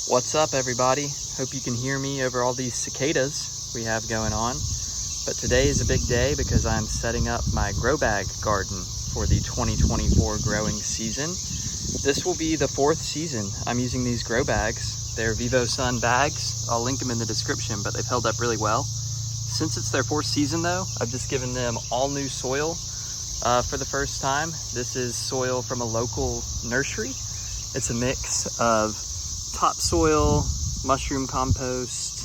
What's up, everybody? Hope you can hear me over all these cicadas we have going on. But today is a big day because I'm setting up my grow bag garden for the 2024 growing season. This will be the 4th season I'm using these grow bags. They're Vivo Sun bags. I'll link them in the description, but they've held up really well. Since it's their 4th season though, I've just given them all new soil for the first time. This is soil from a local nursery. It's a mix of topsoil, mushroom compost,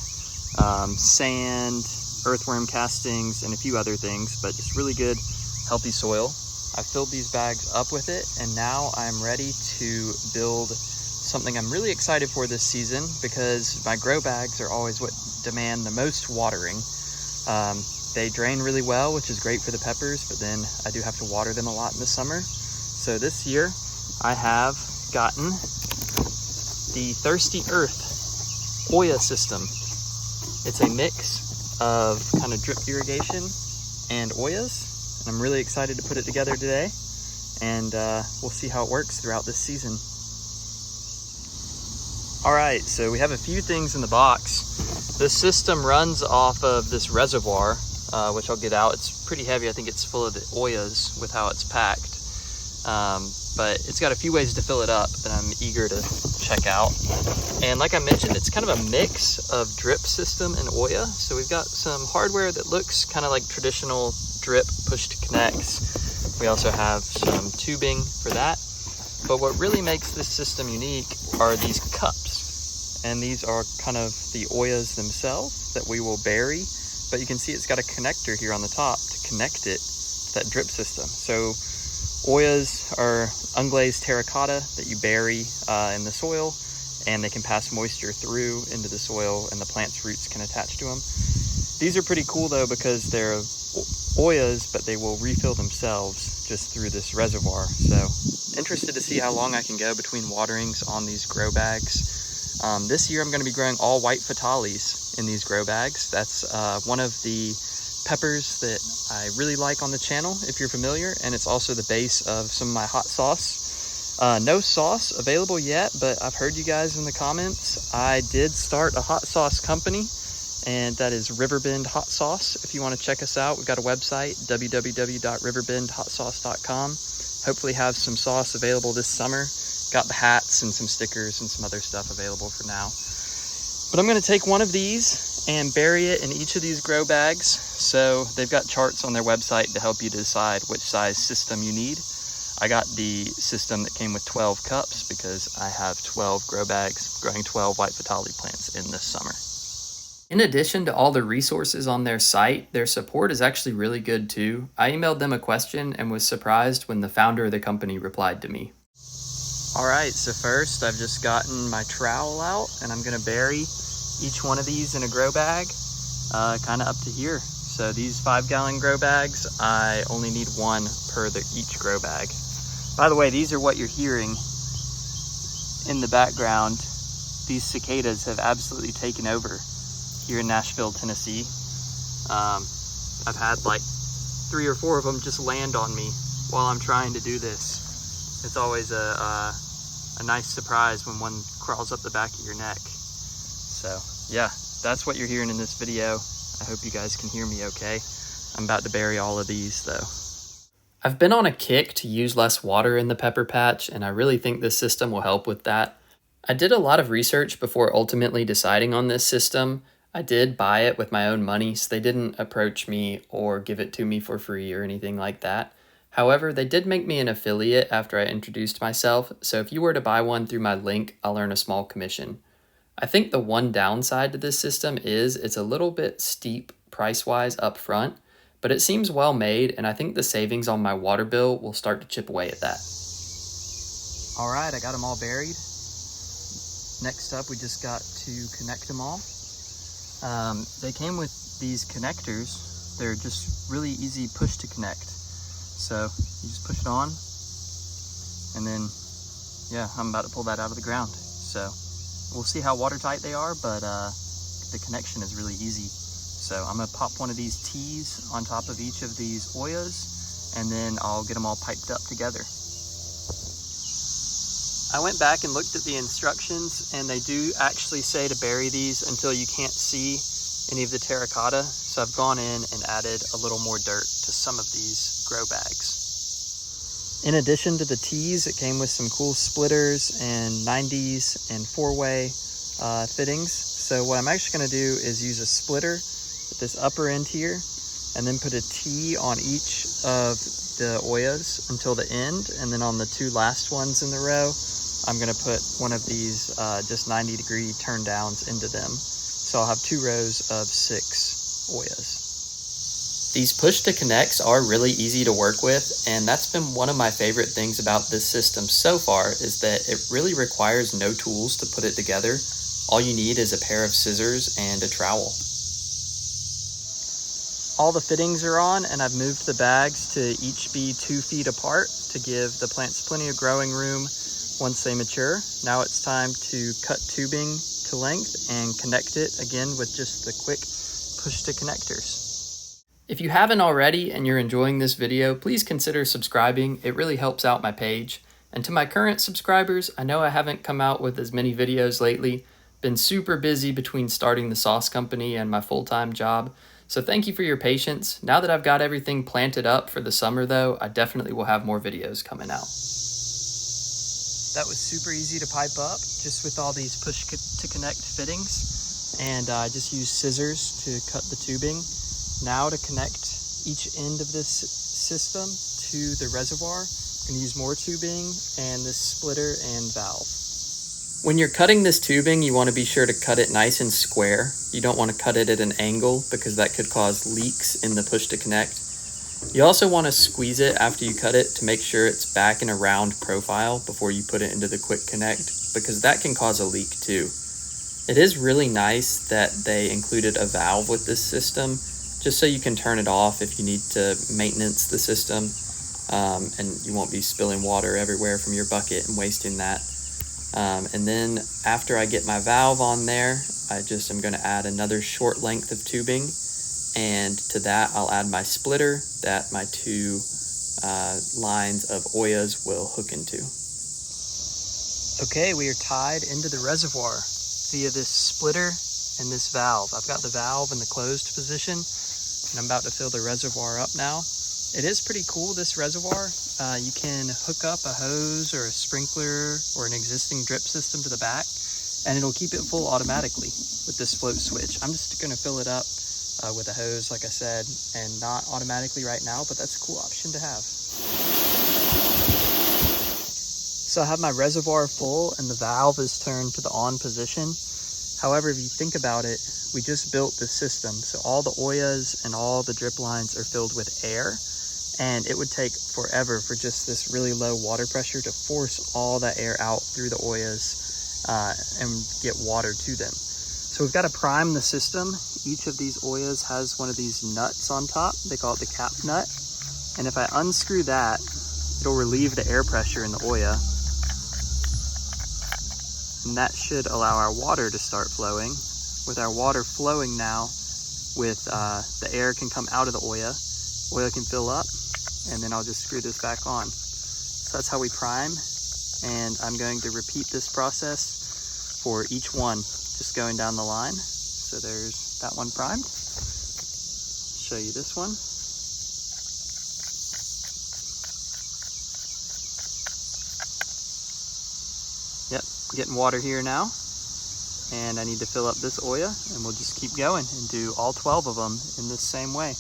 sand, earthworm castings, and a few other things, but just really good, healthy soil. I filled these bags up with it, and now I'm ready to build something I'm really excited for this season because my grow bags are always what demand the most watering. They drain really well, which is great for the peppers, but then I do have to water them a lot in the summer. So this year I have gotten the Thirsty Earth Olla system. It's a mix of kind of drip irrigation and Ollas, and I'm really excited to put it together today, and we'll see how it works throughout this season. All right, so we have a few things in the box. This system runs off of this reservoir, which I'll get out. It's pretty heavy. I think it's full of the Ollas with how it's packed. But it's got a few ways to fill it up that I'm eager to check out. And like I mentioned, it's kind of a mix of drip system and Olla. So we've got some hardware that looks kind of like traditional drip push to connects. We also have some tubing for that. But what really makes this system unique are these cups. And these are kind of the Ollas themselves that we will bury. But you can see it's got a connector here on the top to connect it to that drip system. So Ollas are unglazed terracotta that you bury in the soil, and they can pass moisture through into the soil, and the plant's roots can attach to them. These are pretty cool though because they're Ollas, but they will refill themselves just through this reservoir. So interested to see how long I can go between waterings on these grow bags. This year I'm going to be growing all white fataliis in these grow bags. That's one of the peppers that I really like on the channel, if you're familiar, and it's also the base of some of my hot sauce. No sauce available yet, but I've heard you guys in the comments. I did start a hot sauce company, and that is Riverbend Hot Sauce. If you want to check us out, we've got a website, www.riverbendhotsauce.com. Hopefully have some sauce available this summer. Got the hats and some stickers and some other stuff available for now. But I'm going to take one of these and bury it in each of these grow bags. So they've got charts on their website to help you decide which size system you need. I got the system that came with 12 cups because I have 12 grow bags growing 12 white fatalii plants in this summer. In addition to all the resources on their site, their support is actually really good too. I emailed them a question and was surprised when the founder of the company replied to me. All right, so first I've just gotten my trowel out and I'm gonna bury each one of these in a grow bag, kind of up to here. So these 5-gallon grow bags, I only need one per each grow bag. By the way, these are what you're hearing in the background. These cicadas have absolutely taken over here in Nashville, Tennessee. I've had like 3 or 4 of them just land on me while I'm trying to do this. It's always a nice surprise when one crawls up the back of your neck. So yeah, that's what you're hearing in this video. I hope you guys can hear me okay. I'm about to bury all of these though. I've been on a kick to use less water in the pepper patch, and I really think this system will help with that. I did a lot of research before ultimately deciding on this system. I did buy it with my own money, so they didn't approach me or give it to me for free or anything like that. However, they did make me an affiliate after I introduced myself, so if you were to buy one through my link, I'll earn a small commission. I think the one downside to this system is it's a little bit steep price-wise up front, but it seems well made, and I think the savings on my water bill will start to chip away at that. All right, I got them all buried. Next up, we just got to connect them all. They came with these connectors. They're just really easy push to connect. So you just push it on, and then, yeah, I'm about to pull that out of the ground. So we'll see how watertight they are, but the connection is really easy. So I'm gonna pop one of these T's on top of each of these Ollas, and then I'll get them all piped up together. I went back and looked at the instructions, and they do actually say to bury these until you can't see any of the terracotta. So I've gone in and added a little more dirt to some of these grow bags. In addition to the tees, it came with some cool splitters and 90s and 4-way fittings. So what I'm actually going to do is use a splitter at this upper end here, and then put a T on each of the Ollas until the end. And then on the 2 last ones in the row, I'm going to put one of these just 90-degree turn downs into them. So I'll have 2 rows of 6 Ollas. These push-to-connects are really easy to work with, and that's been one of my favorite things about this system so far, is that it really requires no tools to put it together. All you need is a pair of scissors and a trowel. All the fittings are on, and I've moved the bags to each be 2 feet apart to give the plants plenty of growing room once they mature. Now it's time to cut tubing to length and connect it again with just the quick push-to-connectors. If you haven't already and you're enjoying this video, please consider subscribing. It really helps out my page. And to my current subscribers, I know I haven't come out with as many videos lately. Been super busy between starting the sauce company and my full-time job. So thank you for your patience. Now that I've got everything planted up for the summer though, I definitely will have more videos coming out. That was super easy to pipe up just with all these push-to-connect fittings. And I just used scissors to cut the tubing. Now to connect each end of this system to the reservoir, I'm going to use more tubing and this splitter and valve. When you're cutting this tubing, you want to be sure to cut it nice and square. You don't want to cut it at an angle because that could cause leaks in the push-to-connect. You also want to squeeze it after you cut it to make sure it's back in a round profile before you put it into the quick connect, because that can cause a leak too. It is really nice that they included a valve with this system, just so you can turn it off if you need to maintenance the system, and you won't be spilling water everywhere from your bucket and wasting that. And then after I get my valve on there, I just am going to add another short length of tubing, and to that I'll add my splitter that my 2 lines of Ollas will hook into. Okay, we are tied into the reservoir via this splitter and this valve. I've got the valve in the closed position, and I'm about to fill the reservoir up now. It is pretty cool, this reservoir. You can hook up a hose or a sprinkler or an existing drip system to the back, and it'll keep it full automatically with this float switch. I'm just gonna fill it up with a hose, like I said, and not automatically right now, but that's a cool option to have. So I have my reservoir full and the valve is turned to the on position. However, if you think about it, we just built this system, so all the Ollas and all the drip lines are filled with air, and it would take forever for just this really low water pressure to force all that air out through the Ollas and get water to them. So we've got to prime the system. Each of these Ollas has one of these nuts on top. They call it the cap nut. And if I unscrew that, it'll relieve the air pressure in the Olla. And that should allow our water to start flowing. With our water flowing now, with the air can come out of the Olla can fill up, and then I'll just screw this back on. So that's how we prime, and I'm going to repeat this process for each one, just going down the line. So there's that one primed. Show you this one. Yep, getting water here now. And I need to fill up this Olla, and we'll just keep going and do all 12 of them in this same way.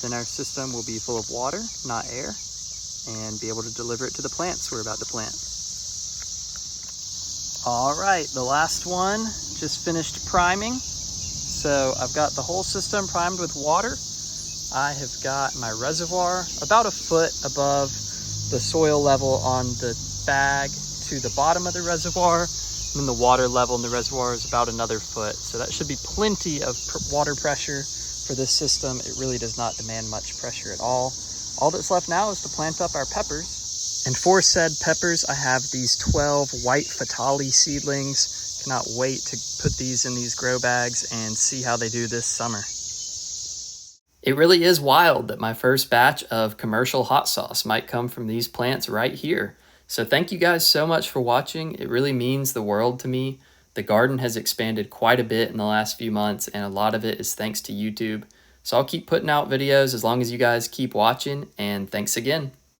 Then our system will be full of water, not air, and be able to deliver it to the plants we're about to plant. All right, the last one just finished priming. So I've got the whole system primed with water. I have got my reservoir about a foot above the soil level on the bag to the bottom of the reservoir. And then the water level in the reservoir is about another foot. So that should be plenty of water pressure for this system. It really does not demand much pressure at all. All that's left now is to plant up our peppers. And for said peppers, I have these 12 white fatalii seedlings. Cannot wait to put these in these grow bags and see how they do this summer. It really is wild that my first batch of commercial hot sauce might come from these plants right here. So thank you guys so much for watching. It really means the world to me. The garden has expanded quite a bit in the last few months, and a lot of it is thanks to YouTube. So I'll keep putting out videos as long as you guys keep watching, and thanks again.